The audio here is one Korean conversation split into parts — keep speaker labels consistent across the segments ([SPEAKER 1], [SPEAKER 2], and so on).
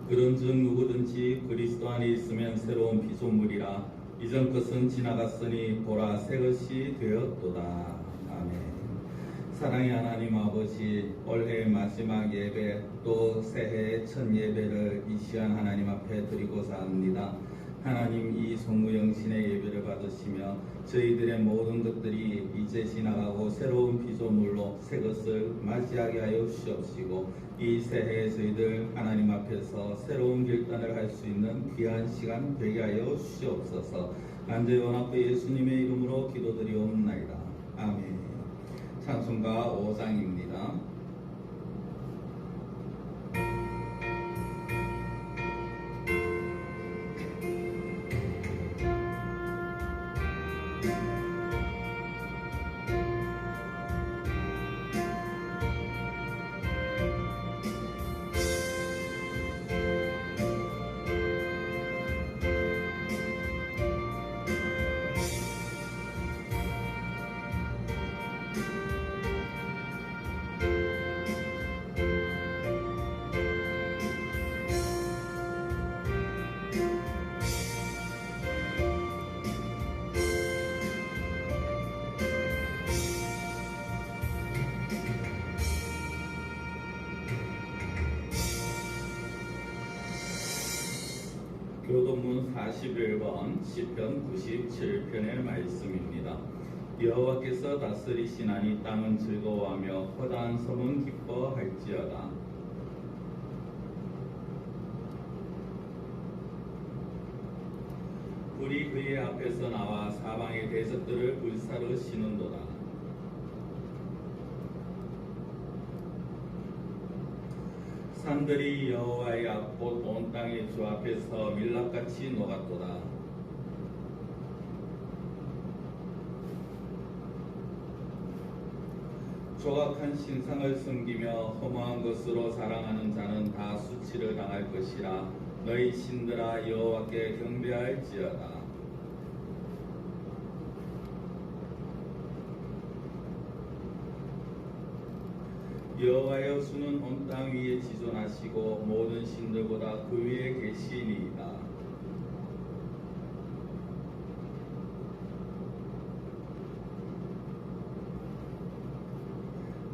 [SPEAKER 1] 그런즉 누구든지 그리스도 안에 있으면 새로운 피조물이라. 이전 것은 지나갔으니 보라 새 것이 되었도다. 아멘. 사랑의 하나님 아버지, 올해의 마지막 예배 또 새해의 첫 예배를 이 시간 하나님 앞에 드리고자 합니다. 하나님, 이 송무영신의 예배를 받으시며 저희들의 모든 것들이 이제 지나가고 새로운 피조물로 새 것을 맞이하게 하여 주시옵시고, 이 새해에 저희들 하나님 앞에서 새로운 결단을 할 수 있는 귀한 시간 되게 하여 주시옵소서. 간절히 원하고 예수님의 이름으로 기도드리옵나이다. 아멘. 찬송가 5장입니다. 교도문 41번 시편 97편의 말씀입니다. 여호와께서 다스리시나니 땅은 즐거워하며 허다한 섬은 기뻐할지어다. 불이 그의 앞에서 나와 사방의 대적들을 불사르시는도다. 산들이 여호와의 앞곧 온 땅의 주 앞에서 밀랍같이 녹았도다. 조각한 신상을 섬기며 허무한 것으로 자랑하는 자는 다 수치를 당할 것이라. 너희 신들아 여호와께 경배할지어다. 여호와여, 주는 온 땅 위에 지존하시고 모든 신들보다 그 위에 계시니이다.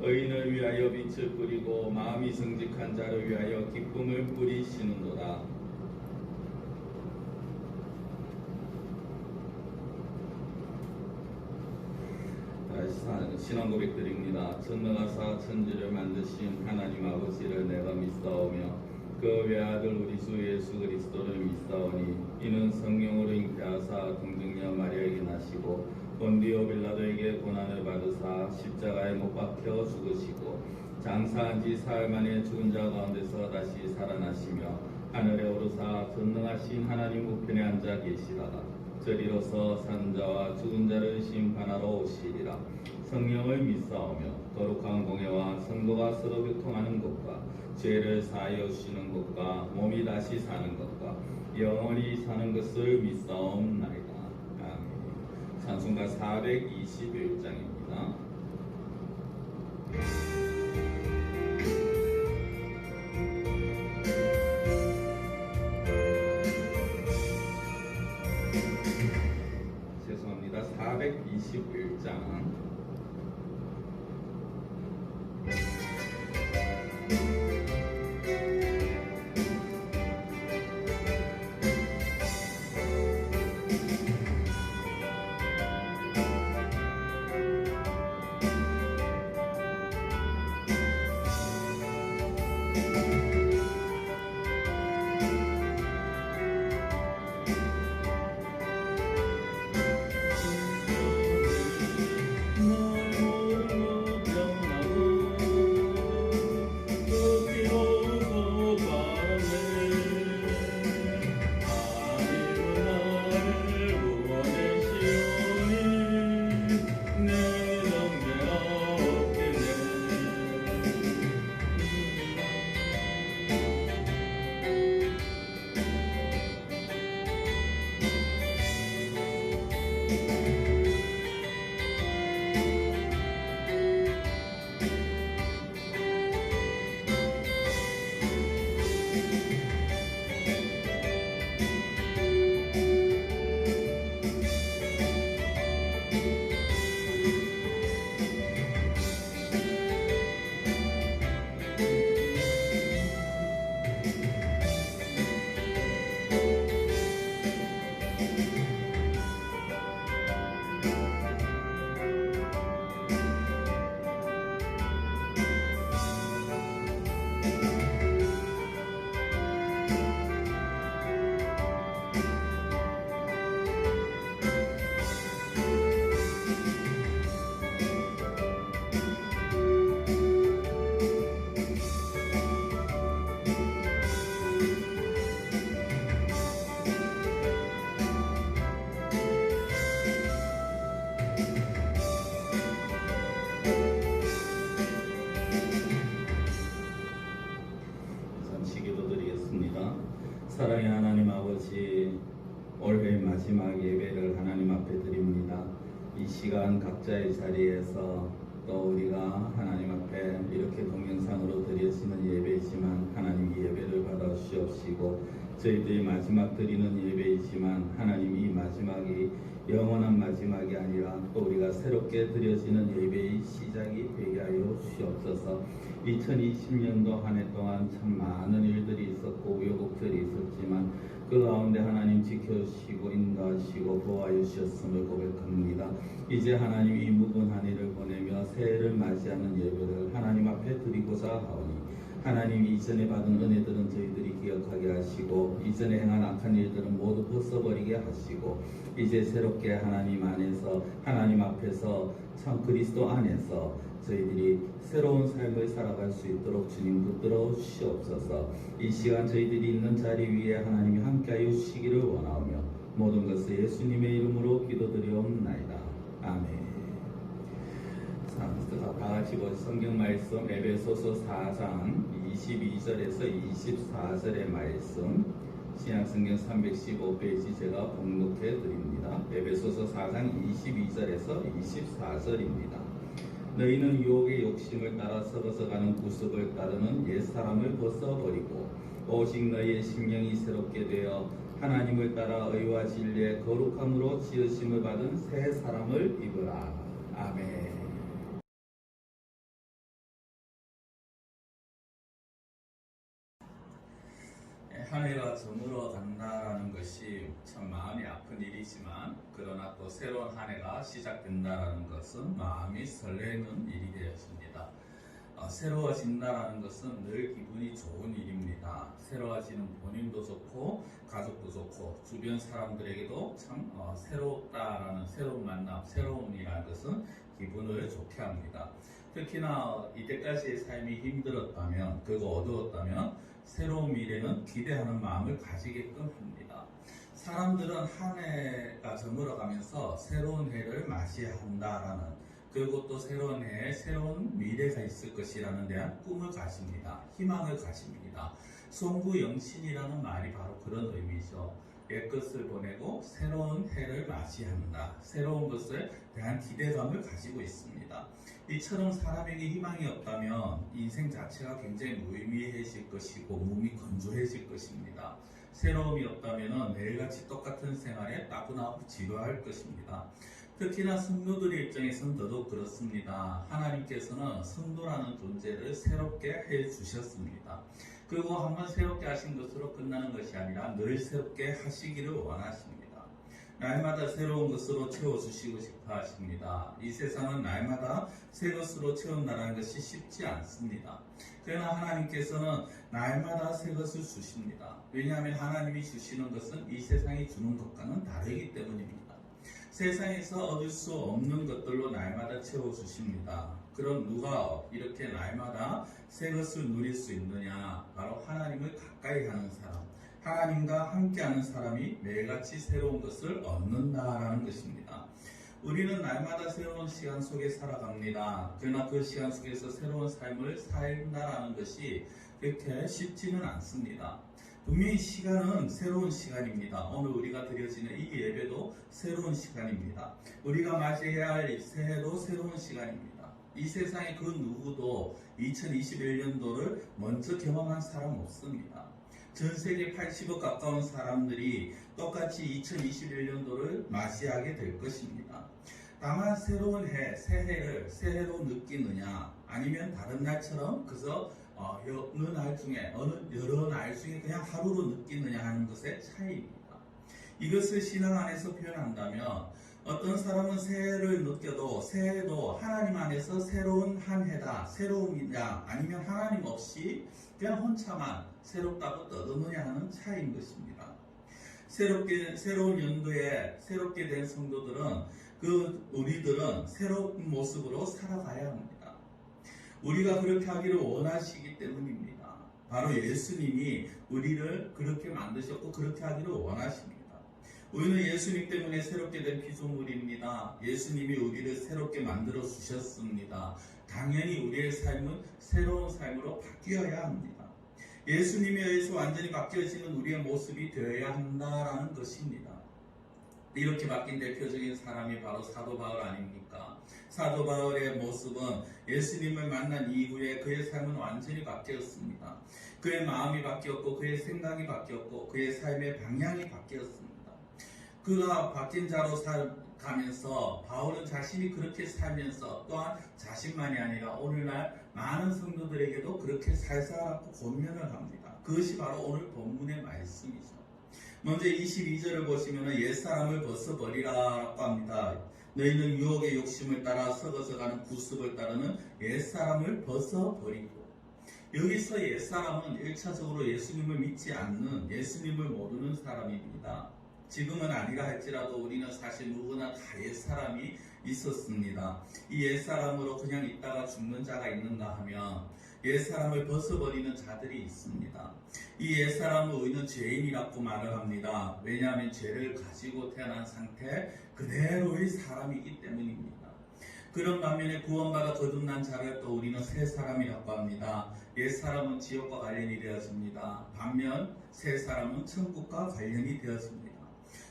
[SPEAKER 1] 의인을 위하여 빛을 뿌리고 마음이 정직한 자를 위하여 기쁨을 뿌리시는도다. 신앙 고백드립니다. 전능하사 천지를 만드신 하나님 아버지를 내가 믿사오며 그 외아들 우리 주 예수 그리스도를 믿사오니 이는 성령으로 잉태하사 동정녀 마리아에게 나시고 본디오 빌라도에게 고난을 받으사 십자가에 못 박혀 죽으시고 장사한 지 사흘 만에 죽은 자 가운데서 다시 살아나시며 하늘에 오르사 전능하신 하나님 우편에 앉아 계시다가 저리로서 산 자와 죽은 자를 심판하러 오시리라. 성령을 믿사오며 거룩한 공예와 성도가 서로 교통하는 것과 죄를 사하여 주시는 것과 몸이 다시 사는 것과 영원히 사는 것을 믿사옵나이다. 아멘. 찬송가 421장입니다. 죄송합니다. 421장. 자리에서 또 우리가 하나님 앞에 이렇게 동영상으로 드려지는 예배이지만 하나님 이 예배를 받아 주시옵시고 저희들이 마지막 드리는 예배이지만 하나님 이 마지막이 영원한 마지막이 아니라 또 우리가 새롭게 드려지는 예배의 시작이 되게 하여 주시옵소서. 2020년도 한 해 동안 참 많은 일들이 있었고 우여곡절이 있었지만 그 가운데 하나님 지켜주시고 인도하시고 보호하여 주셨음을 고백합니다. 이제 하나님 이 묵은 한 해를 보내며 새해를 맞이하는 예배를 하나님 앞에 드리고자 하오니 하나님 이전에 받은 은혜들은 저희들이 기억하게 하시고 이전에 행한 악한 일들은 모두 벗어버리게 하시고 이제 새롭게 하나님 안에서 하나님 앞에서 참 그리스도 안에서 저희들이 새로운 삶을 살아갈 수 있도록 주님 붙들어 주시옵소서. 이 시간 저희들이 있는 자리 위에 하나님이 함께하여 주시기를 원하오며 모든 것을 예수님의 이름으로 기도드리옵나이다. 아멘. 자, 다 같이 성경 말씀 에베소서 4장 22절에서 24절의 말씀 신약성경 315페이지 제가 봉독해 드립니다. 에베소서 4장 22절에서 24절입니다. 너희는 유혹의 욕심을 따라 썩어서가는 구습을 따르는 옛사람을 벗어버리고 오직 너희의 심령이 새롭게 되어 하나님을 따라 의와 진리의 거룩함으로 지으심을 받은 새 사람을 입으라. 아멘. 한 해가 저물어 간다라는 것이 참 마음이 아픈 일이지만 그러나 또 새로운 한 해가 시작된다라는 것은 마음이 설레는 일이 되었습니다. 새로워진다라는 것은 늘 기분이 좋은 일입니다. 새로워지는 본인도 좋고 가족도 좋고 주변 사람들에게도 참 새롭다라는 새로운 만남, 새로움이라는 것은 기분을 좋게 합니다. 특히나 이때까지의 삶이 힘들었다면 그거 어두웠다면 새로운 미래는 기대하는 마음을 가지게끔 합니다. 사람들은 한 해가 저물어가면서 새로운 해를 맞이해야 한다라는 그리고 또 새로운 해에 새로운 미래가 있을 것이라는 대한 꿈을 가집니다. 희망을 가집니다. 송구영신이라는 말이 바로 그런 의미죠. 옛것을 보내고 새로운 해를 맞이한다. 새로운 것에 대한 기대감을 가지고 있습니다. 이처럼 사람에게 희망이 없다면 인생 자체가 굉장히 무의미해질 것이고 몸이 건조해질 것입니다. 새로움이 없다면 매일같이 똑같은 생활에 따분하고 지루할 것입니다. 특히나 성도들의 입장에서는 더더욱 그렇습니다. 하나님께서는 성도라는 존재를 새롭게 해주셨습니다. 그리고 한번 새롭게 하신 것으로 끝나는 것이 아니라 늘 새롭게 하시기를 원하십니다. 날마다 새로운 것으로 채워주시고 싶어 하십니다. 이 세상은 날마다 새 것으로 채운다는 것이 쉽지 않습니다. 그러나 하나님께서는 날마다 새 것을 주십니다. 왜냐하면 하나님이 주시는 것은 이 세상이 주는 것과는 다르기 때문입니다. 세상에서 얻을 수 없는 것들로 날마다 채워주십니다. 그럼 누가 이렇게 날마다 새 것을 누릴 수 있느냐? 바로 하나님을 가까이 하는 사람, 하나님과 함께하는 사람이 매일같이 새로운 것을 얻는다라는 것입니다. 우리는 날마다 새로운 시간 속에 살아갑니다. 그러나 그 시간 속에서 새로운 삶을 살다라는 것이 그렇게 쉽지는 않습니다. 분명히 시간은 새로운 시간입니다. 오늘 우리가 드려지는 이 예배도 새로운 시간입니다. 우리가 맞이해야 할 새해도 새로운 시간입니다. 이 세상에 그 누구도 2021년도를 먼저 경험한 사람 없습니다. 전 세계 80억 가까운 사람들이 똑같이 2021년도를 맞이하게 될 것입니다. 다만 새로운 해, 새해를 새해로 느끼느냐 아니면 다른 날처럼 그저 여러 날 중에 그냥 하루로 느끼느냐 하는 것의 차이입니다. 이것을 신앙 안에서 표현한다면 어떤 사람은 새해를 느껴도 새해도 하나님 안에서 새로운 한 해다, 새로움이냐 아니면 하나님 없이 그냥 혼자만 새롭다고 떠드느냐 하는 차이인 것입니다. 새로운 연도에 새롭게 된 성도들은 우리들은 새로운 모습으로 살아가야 합니다. 우리가 그렇게 하기를 원하시기 때문입니다. 바로 예수님이 우리를 그렇게 만드셨고 그렇게 하기를 원하십니다. 우리는 예수님 때문에 새롭게 된 피조물입니다. 예수님이 우리를 새롭게 만들어 주셨습니다. 당연히 우리의 삶은 새로운 삶으로 바뀌어야 합니다. 예수님에 의해서 완전히 바뀌어지는 우리의 모습이 되어야 한다라는 것입니다. 이렇게 바뀐 대표적인 사람이 바로 사도 바울 아닙니까? 사도 바울의 모습은 예수님을 만난 이후에 그의 삶은 완전히 바뀌었습니다. 그의 마음이 바뀌었고 그의 생각이 바뀌었고 그의 삶의 방향이 바뀌었습니다. 그가 바뀐 자로 살아가면서 바울은 자신이 그렇게 살면서 또한 자신만이 아니라 오늘날 많은 성도들에게도 그렇게 살살하고 권면을 합니다. 그것이 바로 오늘 본문의 말씀이죠. 먼저 22절을 보시면 옛사람을 벗어버리라고 합니다. 너희는 유혹의 욕심을 따라 썩어져가는 구습을 따르는 옛사람을 벗어버리고, 여기서 옛사람은 1차적으로 예수님을 믿지 않는, 예수님을 모르는 사람입니다. 지금은 아니라 할지라도 우리는 사실 누구나 다 옛사람이 있었습니다. 이 옛사람으로 그냥 있다가 죽는 자가 있는가 하면 옛사람을 벗어버리는 자들이 있습니다. 이 옛사람은 우리는 죄인이라고 말을 합니다. 왜냐하면 죄를 가지고 태어난 상태 그대로의 사람이기 때문입니다. 그런 반면에 구원받아 거듭난 자를 또 우리는 새 사람이라고 합니다. 옛 사람은 지옥과 관련이 되어집니다. 반면 새 사람은 천국과 관련이 되어집니다.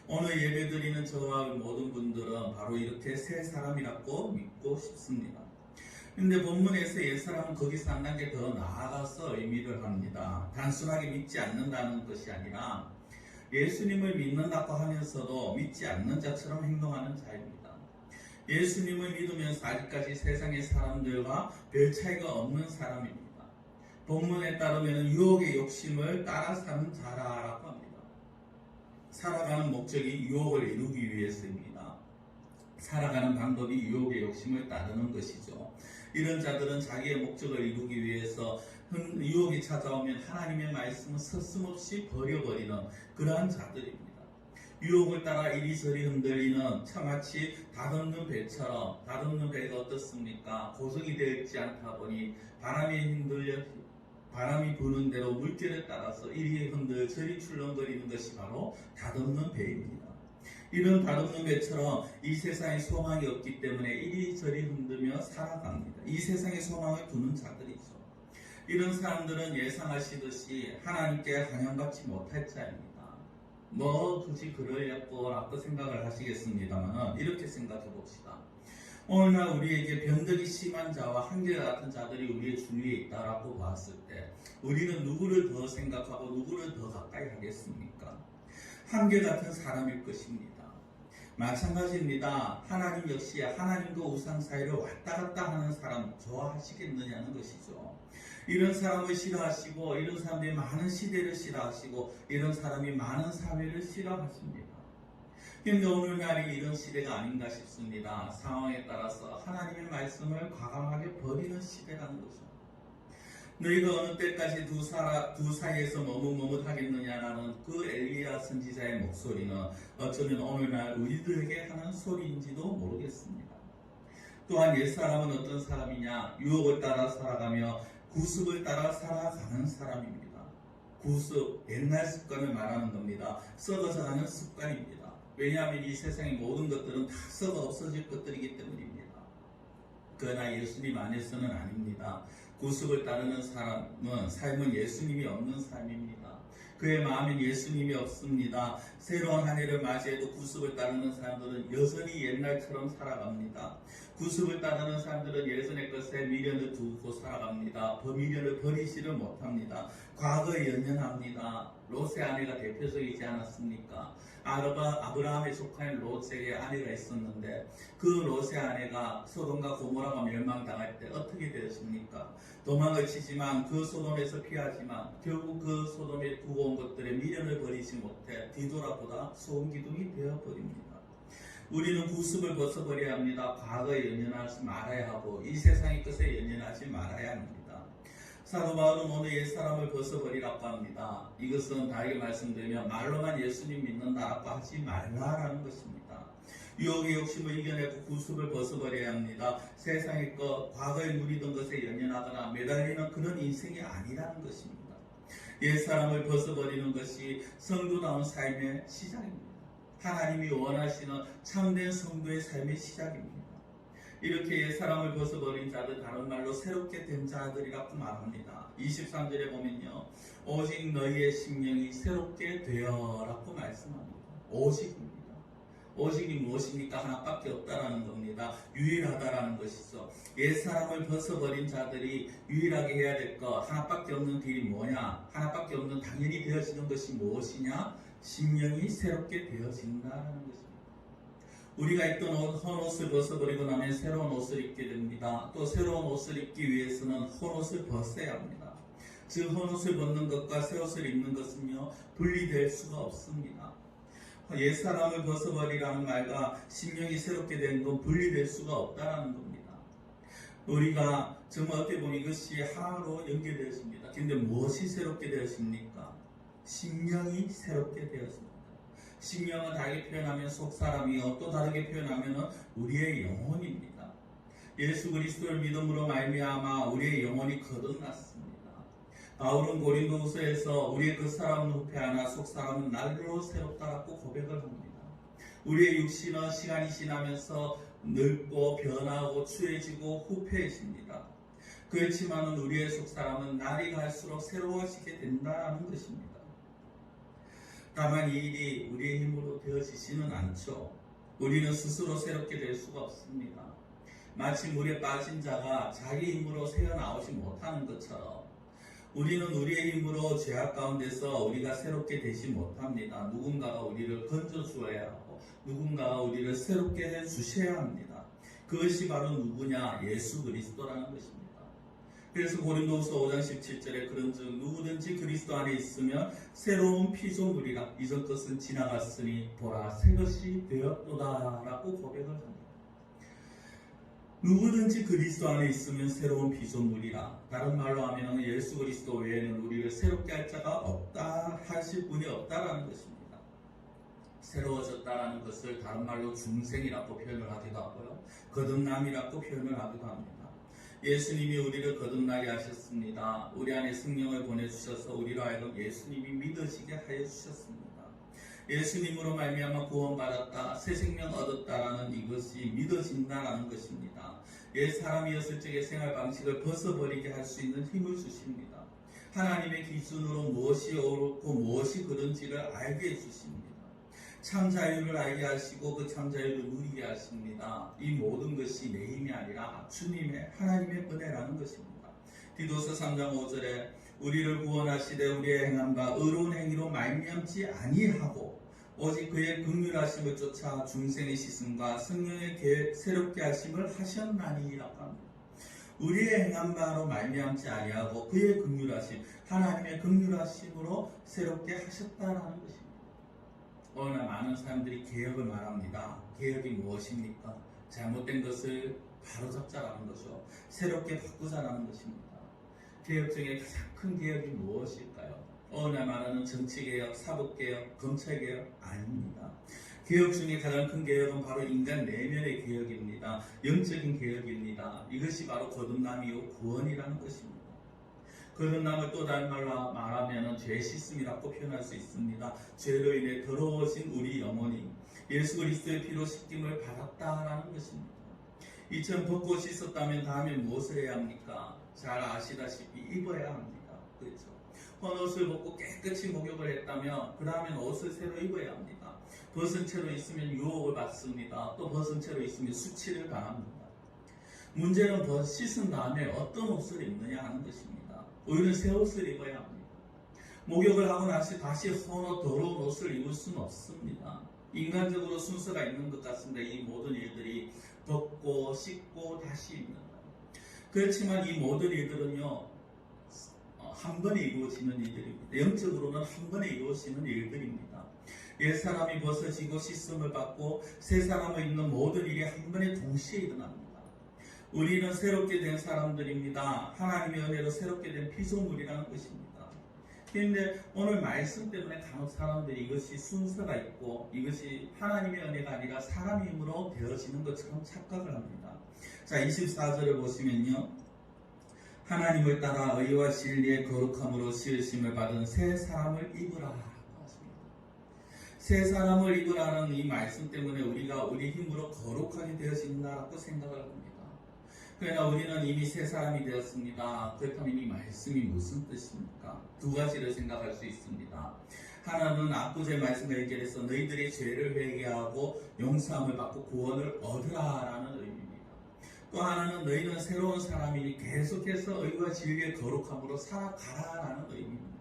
[SPEAKER 1] 오늘 예배드리는 저와 모든 분들은 바로 이렇게 새 사람이라고 믿고 싶습니다. 근데 본문에서 옛사람은 거기서 한 단계 더 나아가서 의미를 합니다. 단순하게 믿지 않는다는 것이 아니라 예수님을 믿는다고 하면서도 믿지 않는 자처럼 행동하는 자입니다. 예수님을 믿으면서 아직까지 세상의 사람들과 별 차이가 없는 사람입니다. 본문에 따르면 유혹의 욕심을 따라 사는 자라고 합니다. 살아가는 목적이 유혹을 이루기 위해서입니다. 살아가는 방법이 유혹의 욕심을 따르는 것이죠. 이런 자들은 자기의 목적을 이루기 위해서 유혹이 찾아오면 하나님의 말씀을 서슴없이 버려버리는 그러한 자들입니다. 유혹을 따라 이리저리 흔들리는 차마치 닷없는 배처럼, 닷없는 배가 어떻습니까? 고정이 되어 있지 않다 보니 바람이 부는 대로 물결에 따라서 이리 흔들 저리 출렁거리는 것이 바로 닷없는 배입니다. 이런 닷없는 배처럼 이 세상에 소망이 없기 때문에 이리저리 흔들며 살아갑니다. 이 세상에 소망을 두는 자들이죠. 이런 사람들은 예상하시듯이 하나님께 환영받지 못할 자입니다. 굳이 그러려고 생각을 하시겠습니다만 이렇게 생각해 봅시다. 오늘날 우리에게 병들이 심한 자와 한결 같은 자들이 우리의 주위에 있다라고 봤을 때 우리는 누구를 더 생각하고 누구를 더 가까이 하겠습니까? 한결 같은 사람일 것입니다. 마찬가지입니다. 하나님 역시 하나님과 우상 사이를 왔다 갔다 하는 사람 좋아하시겠느냐는 것이죠. 이런 사람을 싫어하시고 이런 사람들이 많은 시대를 싫어하시고 이런 사람이 많은 사회를 싫어하십니다. 그런데 오늘날이 이런 시대가 아닌가 싶습니다. 상황에 따라서 하나님의 말씀을 과감하게 버리는 시대라는 거죠. 너희가 어느 때까지 두 사이에서 머뭇머뭇하겠느냐라는 그 엘리야 선지자의 목소리는 어쩌면 오늘날 우리들에게 하는 소리인지도 모르겠습니다. 또한 옛사람은 어떤 사람이냐? 유혹을 따라 살아가며 구습을 따라 살아가는 사람입니다. 구습, 옛날 습관을 말하는 겁니다. 썩어져가는 습관입니다. 왜냐하면 이 세상의 모든 것들은 다 썩어 없어질 것들이기 때문입니다. 그러나 예수님 안에서는 아닙니다. 구습을 따르는 사람은 삶은 예수님이 없는 삶입니다. 그의 마음엔 예수님이 없습니다. 새로운 한 해를 맞이해도 구습을 따르는 사람들은 여전히 옛날처럼 살아갑니다. 구습을 따르는 사람들은 예전의 것에 미련을 두고 살아갑니다. 미련을 버리지를 못합니다. 과거에 연연합니다. 롯의 아내가 대표적이지 않았습니까? 아브라함의 조카인 롯에게 아내가 있었는데 그 롯의 아내가 소돔과 고모라가 멸망당할 때 어떻게 되었습니까? 도망을 치지만 그 소돔에서 피하지만 결국 그 소돔에 두고 온 것들에 미련을 버리지 못해 뒤돌아보다 소음기둥이 되어버립니다. 우리는 구습을 벗어버려야 합니다. 과거에 연연하지 말아야 하고 이 세상의 것에 연연하지 말아야 합니다. 사도 바울은 오늘 옛사람을 벗어버리라고 합니다. 이것은 다르게 말씀드리면 말로만 예수님 믿는다라고 하지 말라라는 것입니다. 유혹의 욕심을 이겨내고 구습을 벗어버려야 합니다. 세상의 것, 과거에 누리던 것에 연연하거나 매달리는 그런 인생이 아니라는 것입니다. 옛사람을 벗어버리는 것이 성도다운 삶의 시작입니다. 하나님이 원하시는 참된 성도의 삶의 시작입니다. 이렇게 옛사람을 벗어버린 자들, 다른 말로 새롭게 된 자들이라고 말합니다. 23절에 보면요, 오직 너희의 심령이 새롭게 되어라고 말씀합니다. 오직입니다.
[SPEAKER 2] 오직이 무엇입니까? 하나밖에 없다라는 겁니다. 유일하다라는 것이죠. 옛사람을 벗어버린 자들이 유일하게 해야 될 것, 하나밖에 없는 길이 뭐냐? 하나밖에 없는 당연히 되어지는 것이 무엇이냐? 심령이 새롭게 되어진다는 것입니다. 우리가 입던 헌옷을 벗어버리고 나면 새로운 옷을 입게 됩니다. 또 새로운 옷을 입기 위해서는 헌옷을 벗어야 합니다. 즉 헌옷을 벗는 것과 새 옷을 입는 것은요 분리될 수가 없습니다. 옛사람을 벗어버리라는 말과 심령이 새롭게 된 건 분리될 수가 없다는 겁니다. 우리가 정말 어떻게 보면 이것이 하나로 연결되었습니다. 그런데 무엇이 새롭게 되었습니까? 심령이 새롭게 되었습니다. 심령은 다르게 표현하면 속사람이요 또 다르게 표현하면 우리의 영혼입니다. 예수 그리스도를 믿음으로 말미암아 우리의 영혼이 거듭났습니다. 바울은 고린도후서에서 우리의 그 사람은 후패하나 속사람은 날로 새롭다라고 고백을 합니다. 우리의 육신은 시간이 지나면서 늙고 변하고 추해지고 후패해집니다. 그렇지만 우리의 속사람은 날이 갈수록 새로워지게 된다는 것입니다. 다만 이 일이 우리의 힘으로 되어지지는 않죠. 우리는 스스로 새롭게 될 수가 없습니다. 마치 물에 빠진 자가 자기 힘으로 새어나오지 못하는 것처럼 우리는 우리의 힘으로 죄악 가운데서 우리가 새롭게 되지 못합니다. 누군가가 우리를 건져주어야 하고 누군가가 우리를 새롭게 해주셔야 합니다. 그것이 바로 누구냐? 예수 그리스도라는 것입니다. 그래서 고린도후서 5장 17절에 그런즉 누구든지 그리스도 안에 있으면 새로운 피조물이라 이전 것은 지나갔으니 보라 새 것이 되었도다 라고 고백을 합니다. 누구든지 그리스도 안에 있으면 새로운 피조물이라. 다른 말로 하면 예수 그리스도 외에는 우리를 새롭게 할 자가 없다, 하실 분이 없다라는 것입니다. 새로워졌다라는 것을 다른 말로 중생이라고 표현을 하기도 하고요. 거듭남이라고 표현을 하기도 합니다. 예수님이 우리를 거듭나게 하셨습니다. 우리 안에 성령을 보내주셔서 우리로 하여금 예수님이 믿어지게 하여 주셨습니다. 예수님으로 말미암아 구원받았다, 새 생명 얻었다라는 이것이 믿어진다라는 것입니다. 옛 사람이었을 적의 생활 방식을 벗어버리게 할 수 있는 힘을 주십니다. 하나님의 기준으로 무엇이 옳고 무엇이 그른지를 알게 해주십니다. 참 자유를 알게 하시고 그 참 자유를 누리게 하십니다. 이 모든 것이 내 힘이 아니라 주님의 하나님의 은혜라는 것입니다. 디도서 3장 5절에 우리를 구원하시되 우리의 행함과 의로운 행위로 말미암지 아니하고 오직 그의 긍휼하심을 쫓아 중생의 시승과 성령의 계획 새롭게 하심을 하셨나니라고 합니다. 우리의 행함바로 말미암지 아니하고 그의 긍휼하심, 하나님의 긍휼하심으로 새롭게 하셨다라는 것입니다. 오늘 많은 사람들이 개혁을 말합니다. 개혁이 무엇입니까? 잘못된 것을 바로잡자라는 거죠. 새롭게 바꾸자라는 것입니다. 개혁 중에 가장 큰 개혁이 무엇일까요? 오늘 말하는 정치개혁, 사법개혁, 검찰개혁 아닙니다. 개혁 중에 가장 큰 개혁은 바로 인간 내면의 개혁입니다. 영적인 개혁입니다. 이것이 바로 거듭남이요 구원이라는 것입니다. 거듭남을 또 다른 말로 말하면 죄 씻음이라고 표현할 수 있습니다. 죄로 인해 더러워진 우리 영혼이 예수 그리스도의 피로 씻김을 받았다라는 것입니다. 이처럼 벗고 씻었다면 다음에 무엇을 해야 합니까? 잘 아시다시피 입어야 합니다. 그렇죠? 헌옷을 벗고 깨끗이 목욕을 했다면 그 다음엔 옷을 새로 입어야 합니다. 벗은 채로 있으면 유혹을 받습니다. 또 벗은 채로 있으면 수치를 당합니다. 문제는 씻은 다음에 어떤 옷을 입느냐 하는 것입니다. 우리는 새 옷을 입어야 합니다. 목욕을 하고 나서 다시 헌옷 더러운 옷을 입을 수는 없습니다. 인간적으로 순서가 있는 것 같습니다. 이 모든 일들이 벗고 씻고 다시 입는 것. 그렇지만 이 모든 일들은요 한 번에 이루어지는 일들입니다. 영적으로는 한 번에 이루어지는 일들입니다. 옛 사람이 벗어지고 씻음을 받고 새 사람을 입는 모든 일이 한 번에 동시에 일어납니다. 우리는 새롭게 된 사람들입니다. 하나님의 은혜로 새롭게 된 피조물이라는 것입니다. 그런데 오늘 말씀 때문에 간혹 사람들이 이것이 순서가 있고 이것이 하나님의 은혜가 아니라 사람의 힘으로 되어지는 것처럼 착각을 합니다. 자, 24절을 보시면요. 하나님을 따라 의와 진리의 거룩함으로 지으심을 받은 새 사람을 입으라. 새 사람을 입으라는 이 말씀 때문에 우리가 우리 힘으로 거룩하게 되어진다라고 생각을 합니다. 그러나 우리는 이미 새 사람이 되었습니다. 그렇다면 이 말씀이 무슨 뜻입니까? 두 가지를 생각할 수 있습니다. 하나는 압구절 말씀을 해결해서 너희들의 죄를 회개하고 용서함을 받고 구원을 얻으라라는 의미입니다. 또 하나는 너희는 새로운 사람이니 계속해서 의와 진리의 거룩함으로 살아가라라는 의미입니다.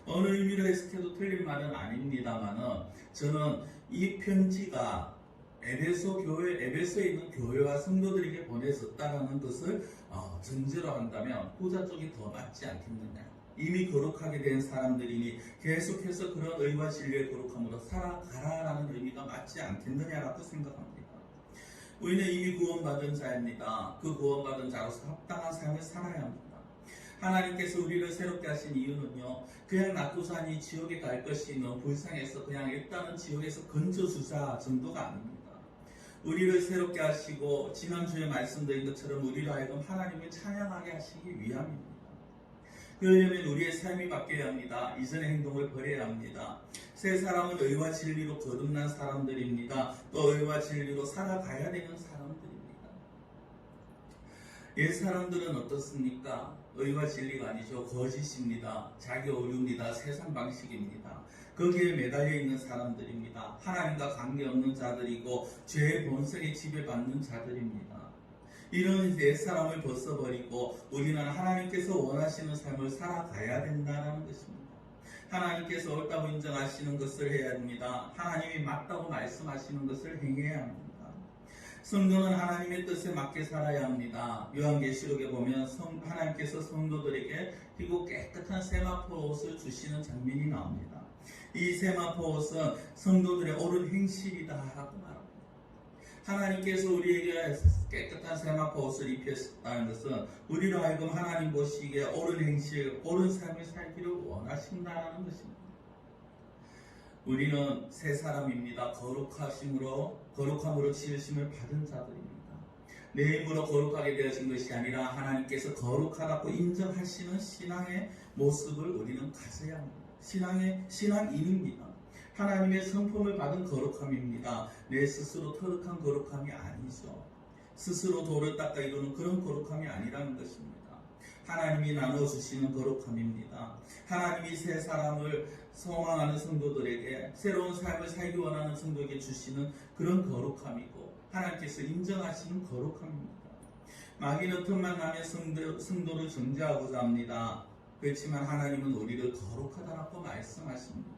[SPEAKER 2] 어느 의미로 해석해도 틀린 말은 아닙니다만은 저는 이 편지가 에베소에 있는 교회와 성도들에게 보내졌다라는 것을 전제로 한다면 후자 쪽이 더 맞지 않겠느냐. 이미 거룩하게 된 사람들이니 계속해서 그런 의와 진리의 거룩함으로 살아가라라는 의미가 맞지 않겠느냐라고 생각합니다. 우리는 이미 구원받은 자입니다. 그 구원받은 자로서 합당한 삶을 살아야 합니다. 하나님께서 우리를 새롭게 하신 이유는요, 그냥 놔두자니 지옥에 갈 것이 너무 불쌍해서 그냥 일단은 지옥에서 건져주자 정도가 아닙니다. 우리를 새롭게 하시고 지난주에 말씀드린 것처럼 우리로 하여금 하나님을 찬양하게 하시기 위함입니다. 그러려면 우리의 삶이 바뀌어야 합니다. 이전의 행동을 버려야 합니다. 새 사람은 의와 진리로 거듭난 사람들입니다. 또 의와 진리로 살아가야 되는 사람들입니다. 옛 사람들은 어떻습니까? 의와 진리가 아니죠. 거짓입니다. 자기 오류입니다. 세상 방식입니다. 거기에 매달려 있는 사람들입니다. 하나님과 관계없는 자들이고 죄의 본성에 지배받는 자들입니다. 이런 옛 사람을 벗어버리고 우리는 하나님께서 원하시는 삶을 살아가야 된다는 것입니다. 하나님께서 옳다고 인정하시는 것을 해야 합니다. 하나님이 맞다고 말씀하시는 것을 행해야 합니다. 성도는 하나님의 뜻에 맞게 살아야 합니다. 요한계시록에 보면 하나님께서 성도들에게 희고 깨끗한 세마포 옷을 주시는 장면이 나옵니다. 이 세마포 옷은 성도들의 옳은 행실이다라고 말합니다. 하나님께서 우리에게 깨끗한 세마포 옷을 입혔다는 것은 우리로 하여금 하나님 보시기에 옳은 행실, 옳은 삶을 살기를 원하신다는 것입니다. 우리는 새 사람입니다. 거룩함으로 지으심을 받은 자들입니다. 내 힘으로 거룩하게 되어진 것이 아니라 하나님께서 거룩하다고 인정하시는 신앙의 모습을 우리는 가져야 합니다. 신앙인입니다. 하나님의 성품을 받은 거룩함입니다. 내 스스로 터득한 거룩함이 아니죠. 스스로 돌을 닦아 이루는 그런 거룩함이 아니라는 것입니다. 하나님이 나눠주시는 거룩함입니다. 하나님이 새 사람을 소망하는 성도들에게 새로운 삶을 살기 원하는 성도에게 주시는 그런 거룩함이고 하나님께서 인정하시는 거룩함입니다. 마귀는 틈만 나면 성도를 정죄하고자 합니다. 그렇지만 하나님은 우리를 거룩하다라고 말씀하십니다.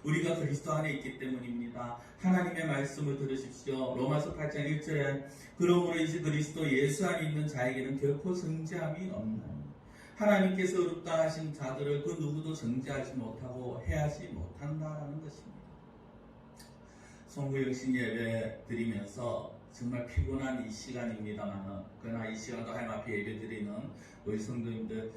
[SPEAKER 2] 우리가 그리스도 안에 있기 때문입니다. 하나님의 말씀을 들으십시오. 로마서 8장 1절에 그러므로 이제 그리스도 예수 안에 있는 자에게는 결코 정죄함이 없나니 하나님께서 의롭다 하신 자들을 그 누구도 정죄하지 못하고 해하지 못한다라는 것입니다. 송구영신 예배 드리면서 정말 피곤한 이 시간입니다만 그러나 이 시간도 하나님 앞에 예배 드리는 우리 성도님들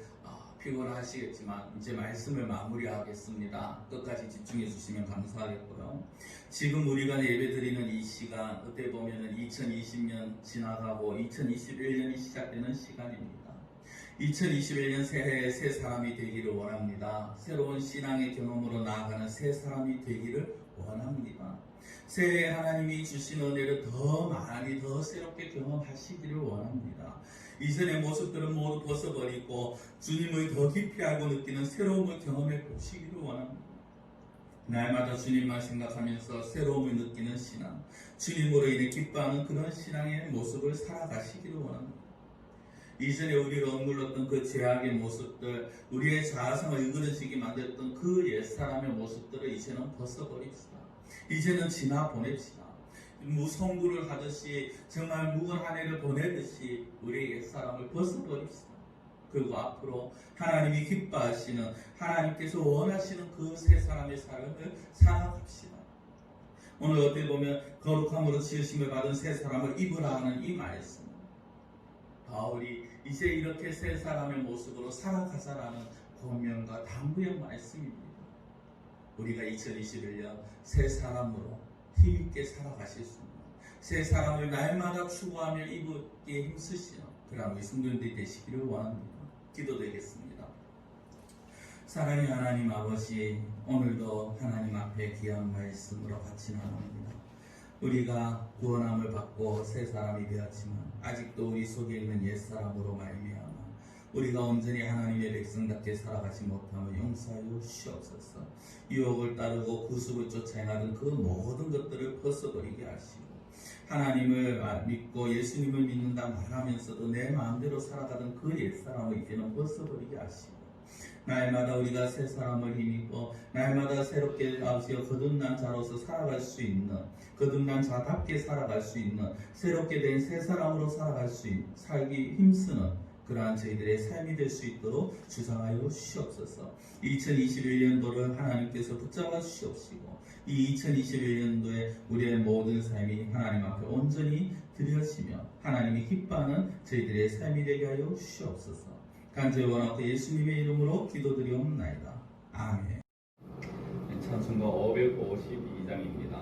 [SPEAKER 2] 피곤하시겠지만 이제 말씀을 마무리하겠습니다. 끝까지 집중해 주시면 감사하겠고요. 지금 우리가 예배 드리는 이 시간 어떻게 보면 2020년 지나가고 2021년이 시작되는 시간입니다. 2021년 새해에 새 사람이 되기를 원합니다. 새로운 신앙의 경험으로 나아가는 새 사람이 되기를 원합니다. 새해 하나님이 주신 은혜를 더 많이 더 새롭게 경험하시기를 원합니다. 이전의 모습들은 모두 벗어버리고 주님을 더 깊이 알고 느끼는 새로움을 경험해 보시기를 원합니다. 날마다 주님만 생각하면서 새로움을 느끼는 신앙, 주님으로 인해 기뻐하는 그런 신앙의 모습을 살아가시기를 원합니다. 이전에 우리를 억눌렀던 그 죄악의 모습들, 우리의 자아성을 이그러지게 만들었던 그 옛사람의 모습들을 이제는 벗어버립시다. 이제는 지나보냅시다. 무성구를 하듯이 정말 묵은 한 해를 보내듯이 우리의 옛사람을 벗어버립시다. 그리고 앞으로 하나님이 기뻐하시는 하나님께서 원하시는 그 새 사람의 삶을 살아갑시다. 오늘 어떻게 보면 거룩함으로 지으심을 받은 새 사람을 입으라 하는 이 말씀, 바울이 이제 이렇게 새 사람의 모습으로 살아가자라는 권면과 당부의 말씀입니다. 우리가 2021년 새 사람으로 힘있게 살아가실 수 있는 새 사람을 날마다 추구하며 입기에 힘쓰시는 그런 우리 성도님들이 되시기를 원합니다. 기도드리겠습니다. 사랑의 하나님 아버지, 오늘도 하나님 앞에 귀한 말씀으로 같이 나눕니다. 우리가 구원함을 받고 새 사람이 되었지만 아직도 우리 속에 있는 옛 사람으로 말미암아 우리가 온전히 하나님의 백성답게 살아가지 못함을 용서하여 주시옵소서. 유혹을 따르고 구습을 쫓아 행하던 그 모든 것들을 벗어버리게 하시고 하나님을 믿고 예수님을 믿는다 말하면서도 내 마음대로 살아가던 그 옛사람을 이제는 벗어버리게 하시고 날마다 우리가 새 사람을 힘입고 날마다 새롭게 아버지여 거듭난 자로서 살아갈 수 있는 거듭난 자답게 살아갈 수 있는 새롭게 된 새 사람으로 살아갈 수 있는 살기 힘쓰는 그러한 저희들의 삶이 될 수 있도록 주장하여 주시옵소서. 2021년도를 하나님께서 붙잡아 주시옵시고 이 2021년도에 우리의 모든 삶이 하나님 앞에 온전히 드려지며 하나님이 기뻐하는 저희들의 삶이 되게 하여 주시옵소서. 간절히 원하고 예수님의 이름으로 기도드리옵나이다. 아멘.
[SPEAKER 1] 찬송가 552장입니다.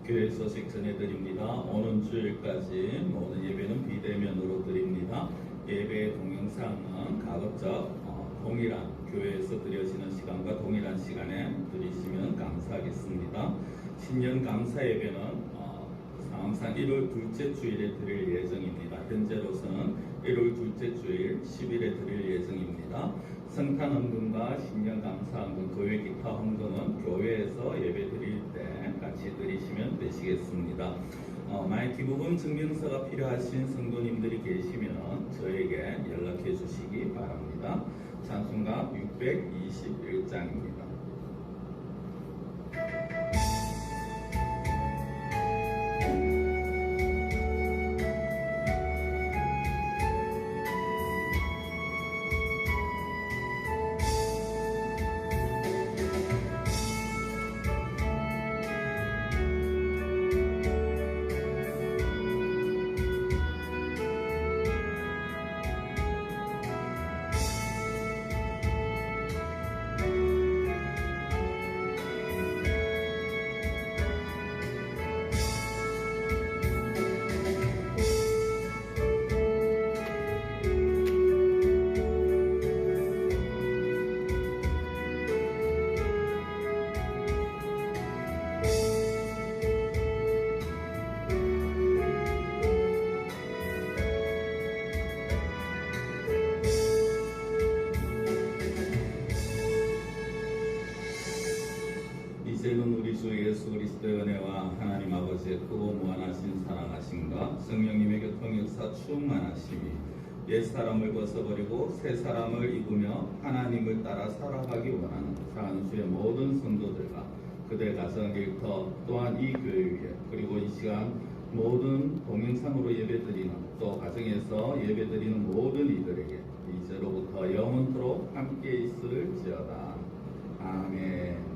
[SPEAKER 1] 교회 소식 전해드립니다. 오는 주일까지 모든 예배는 비대면으로 드립니다. 예배 동영상은 가급적 동일한 교회에서 드려지는 시간과 동일한 시간에 드리시면 감사하겠습니다. 신년 감사 예배는 항상 1월 둘째 주일에 드릴 예정입니다. 현재로서는 1월 둘째 주일 10일에 드릴 예정입니다. 성탄 헌금과 신년 감사 헌금, 교회 기타 헌금은 교회에서 예배 드릴 때 같이 드리시면 되시겠습니다. 만약 기부금 증명서가 필요하신 성도님들이 계시면 저에게 연락해 주시기 바랍니다. 찬송가 621장입니다. 아버지의 크고 무한하신 사랑하심과 성령님의 교통 역사 충만하심이 옛사람을 벗어버리고 새사람을 입으며 하나님을 따라 살아가기 원하는 사랑주의 모든 성도들과 그들 가정 일터 또한 이 교회 위에 그리고 이 시간 모든 동영상으로 예배드리는 또 가정에서 예배드리는 모든 이들에게 이제로부터 영원토록 함께 있을지어다. 아멘.